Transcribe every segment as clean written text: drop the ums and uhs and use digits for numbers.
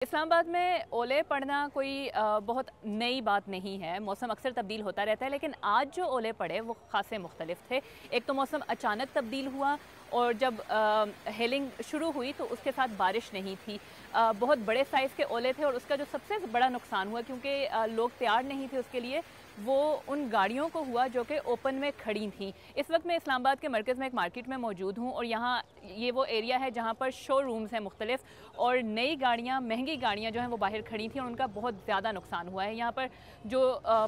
इस्लामाबाद में ओले पड़ना कोई बहुत नई बात नहीं है। मौसम अक्सर तब्दील होता रहता है, लेकिन आज जो ओले पड़े वो खासे मुख्तलिफ थे। एक तो मौसम अचानक तब्दील हुआ और जब हेलिंग शुरू हुई तो उसके साथ बारिश नहीं थी। बहुत बड़े साइज़ के ओले थे और उसका जो सबसे बड़ा नुकसान हुआ, क्योंकि लोग तैयार नहीं थे उसके लिए, वो उन गाड़ियों को हुआ जो कि ओपन में खड़ी थीं। इस वक्त मैं इस्लामाबाद के मरकज़ में एक मार्केट में मौजूद हूँ और यहाँ ये वो एरिया है जहाँ पर शो रूम्स हैं मुख्तलिफ, और नई गाड़ियाँ, महंगी गाड़ियाँ जो हैं वो बाहर खड़ी थी और उनका बहुत ज़्यादा नुकसान हुआ है। यहाँ पर जो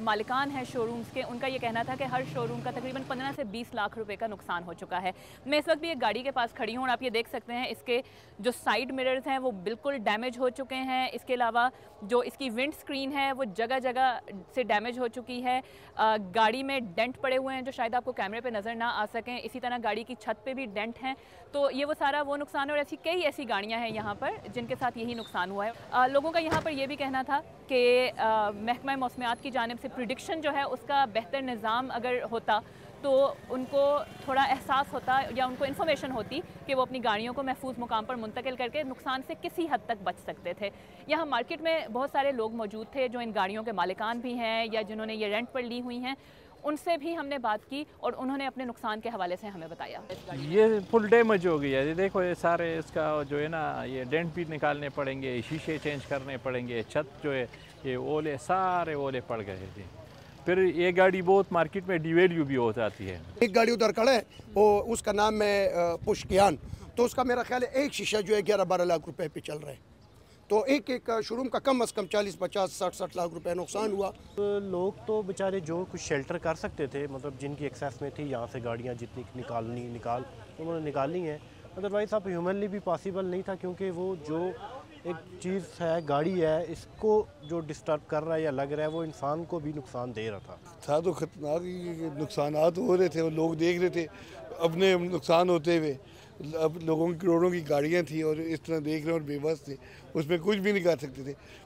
मालिकान हैं शोरूम्स के, उनका ये कहना था कि हर शोरूम का तकरीबन 15 से 20 लाख रुपए का नुकसान हो चुका है। मैं इस वक्त भी एक गाड़ी के पास खड़ी हूँ और आप ये देख सकते हैं इसके जो साइड मिरर्स हैं वो बिल्कुल डैमेज हो चुके हैं। इसके अलावा जो इसकी विंड स्क्रीन है वो जगह जगह से डैमेज हो चुकी है। गाड़ी में डेंट पड़े हुए हैं जो शायद आपको कैमरे पे नज़र ना आ सकें। इसी तरह गाड़ी की छत पे भी डेंट हैं। तो ये वो सारा वो नुकसान है और ऐसी कई ऐसी गाड़ियाँ हैं यहाँ पर जिनके साथ यही नुकसान हुआ है। लोगों का यहाँ पर यह भी कहना था कि महकमा मौसमियात की जानिब से प्रिडिक्शन जो है उसका बेहतर निज़ाम अगर होता तो उनको थोड़ा एहसास होता या उनको इन्फॉर्मेशन होती कि वो अपनी गाड़ियों को महफूज मुकाम पर मुंतकिल करके नुकसान से किसी हद तक बच सकते थे। यहाँ मार्केट में बहुत सारे लोग मौजूद थे जो इन गाड़ियों के मालिकान भी हैं या जिन्होंने ये रेंट पर ली हुई हैं। उनसे भी हमने बात की और उन्होंने अपने नुकसान के हवाले से हमें बताया। ये फुल डैमेज हो गया है। ये देखो, ये सारे इसका जो है ना, ये डेंट भी निकालने पड़ेंगे, शीशे चेंज करने पड़ेंगे, छत जो है ये ओले, सारे ओले पड़ गए जी। फिर ये गाड़ी बहुत मार्केट में डिवेल्यू भी हो जाती है। एक गाड़ी उधर खड़ा है, वो उसका नाम है पुष्कियान, तो उसका मेरा ख्याल है एक शीशा जो है 11-12 लाख रुपए पे चल रहा है। तो एक शोरूम का कम से कम 40-50-60-60 लाख रुपए नुकसान हुआ। लोग तो बेचारे जो कुछ शेल्टर कर सकते थे, मतलब जिनकी एक्सेस में थी, यहाँ से गाड़ियाँ जितनी उन्होंने निकाली हैं। अदरवाइज़ अब ह्यूमनली भी पॉसिबल नहीं था, क्योंकि वो जो एक चीज़ है, गाड़ी है, इसको जो डिस्टर्ब कर रहा है या लग रहा है वो इंसान को भी नुकसान दे रहा था। तो खतरनाक नुकसान हो रहे थे और लोग देख रहे थे अपने नुकसान होते हुए। अब लोगों की करोड़ों की गाड़ियाँ थी और इस तरह देख रहे और बेबस थे, उसमें कुछ भी नहीं कर सकते थे।